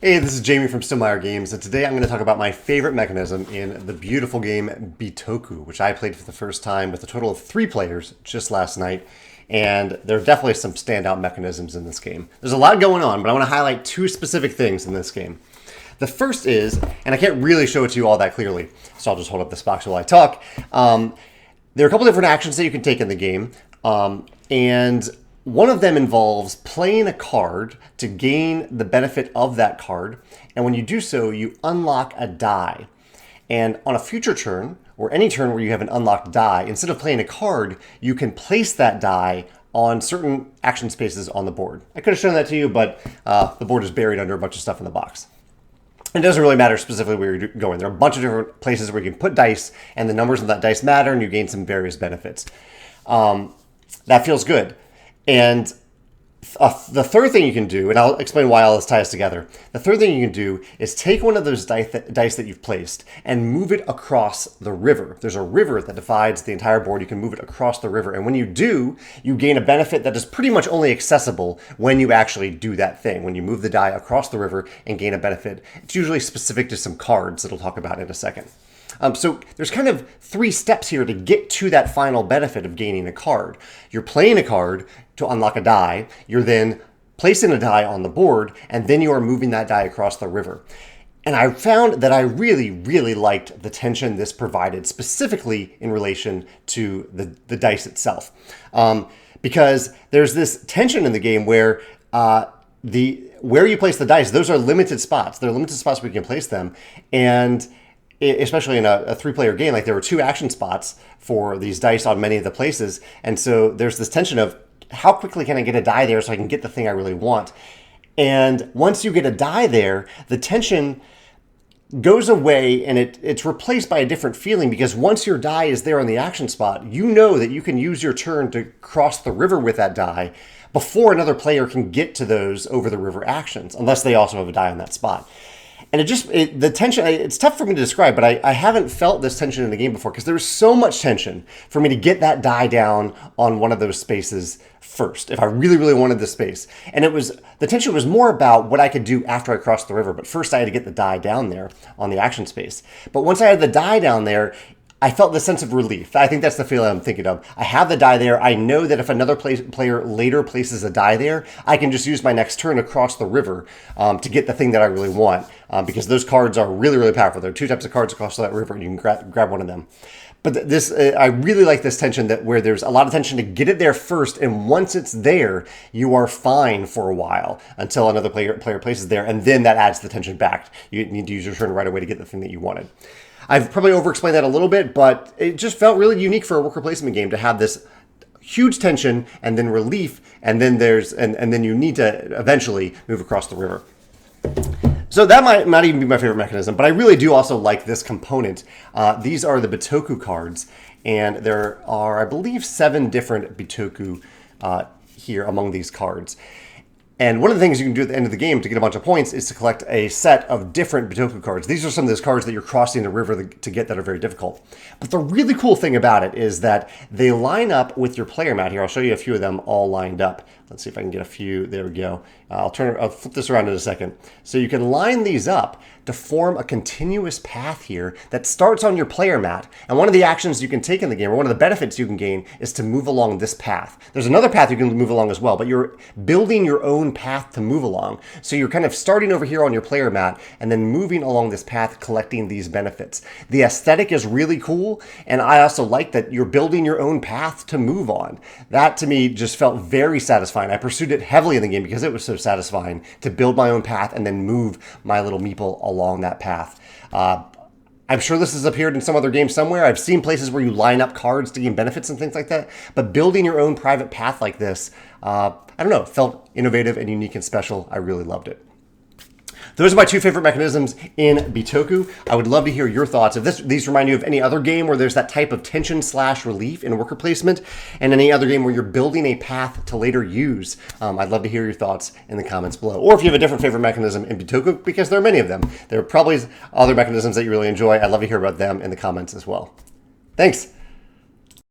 Hey, this is Jamey from Stonemaier Games, and today I'm going to talk about my favorite mechanism in the beautiful game Bitoku, which I played for the first time with a total of 3 players just last night, and there are definitely some standout mechanisms in this game. There's a lot going on, but I want to highlight 2 specific things in this game. The first is, and I can't really show it to you all that clearly, so I'll just hold up this box while I talk. There are a couple different actions that you can take in the game, and one of them involves playing a card to gain the benefit of that card, and when you do so, you unlock a die. And on a future turn, or any turn where you have an unlocked die, instead of playing a card, you can place that die on certain action spaces on the board. I could have shown that to you, but the board is buried under a bunch of stuff in the box. It doesn't really matter specifically where you're going. There are a bunch of different places where you can put dice, and the numbers on that dice matter, and you gain some various benefits. That feels good. And the third thing you can do, and I'll explain why all this ties together. The third thing you can do is take one of those dice that you've placed and move it across the river. There's a river that divides the entire board. You can move it across the river. And when you do, you gain a benefit that is pretty much only accessible when you actually do that thing. When you move the die across the river and gain a benefit, it's usually specific to some cards that I'll talk about in a second. So there's kind of 3 steps here to get to that final benefit of gaining a card. You're playing a card to unlock a die. You're then placing a die on the board, and then you are moving that die across the river. And I found that I really, really liked the tension this provided, specifically in relation to the dice itself. Because there's this tension in the game where where you place the dice, those are limited spots. There are limited spots where you can place them. And especially in a 3-player game, like there were 2 action spots for these dice on many of the places. And so there's this tension of how quickly can I get a die there so I can get the thing I really want? And once you get a die there, the tension goes away and it's replaced by a different feeling, because once your die is there on the action spot, you know that you can use your turn to cross the river with that die before another player can get to those over the river actions, unless they also have a die on that spot. And the tension, it's tough for me to describe, but I haven't felt this tension in the game before, because there was so much tension for me to get that die down on one of those spaces first, if I really, really wanted the space. And the tension was more about what I could do after I crossed the river, but first I had to get the die down there on the action space. But once I had the die down there, I felt the sense of relief. I think that's the feeling I'm thinking of. I have the die there. I know that if another player later places a die there, I can just use my next turn across the river to get the thing that I really want, because those cards are really, really powerful. There are 2 types of cards across that river, and you can grab one of them. But I really like this tension, where there's a lot of tension to get it there first, and once it's there, you are fine for a while until another player places there, and then that adds the tension back. You need to use your turn right away to get the thing that you wanted. I've probably over-explained that a little bit, but it just felt really unique for a worker placement game to have this huge tension and then relief, and then then you need to eventually move across the river. So that might not even be my favorite mechanism, but I really do also like this component. These are the Bitoku cards, and there are, I believe, 7 different Bitoku here among these cards. And one of the things you can do at the end of the game to get a bunch of points is to collect a set of different Bitoku cards. These are some of those cards that you're crossing the river to get that are very difficult. But the really cool thing about it is that they line up with your player mat here. I'll show you a few of them all lined up. Let's see if I can get a few. There we go. I'll flip this around in a second. So you can line these up to form a continuous path here that starts on your player mat. And one of the actions you can take in the game, or one of the benefits you can gain, is to move along this path. There's another path you can move along as well, but you're building your own path to move along. So you're kind of starting over here on your player mat and then moving along this path, collecting these benefits. The aesthetic is really cool, and I also like that you're building your own path to move on. That to me just felt very satisfying. I pursued it heavily in the game because it was so satisfying to build my own path and then move my little meeple along that path. I'm sure this has appeared in some other game somewhere. I've seen places where you line up cards to gain benefits and things like that. But building your own private path like this, I don't know, felt innovative and unique and special. I really loved it. Those are my 2 favorite mechanisms in Bitoku. I would love to hear your thoughts. If these remind you of any other game where there's that type of tension/relief in worker placement, and any other game where you're building a path to later use, I'd love to hear your thoughts in the comments below. Or if you have a different favorite mechanism in Bitoku, because there are many of them. There are probably other mechanisms that you really enjoy. I'd love to hear about them in the comments as well. Thanks.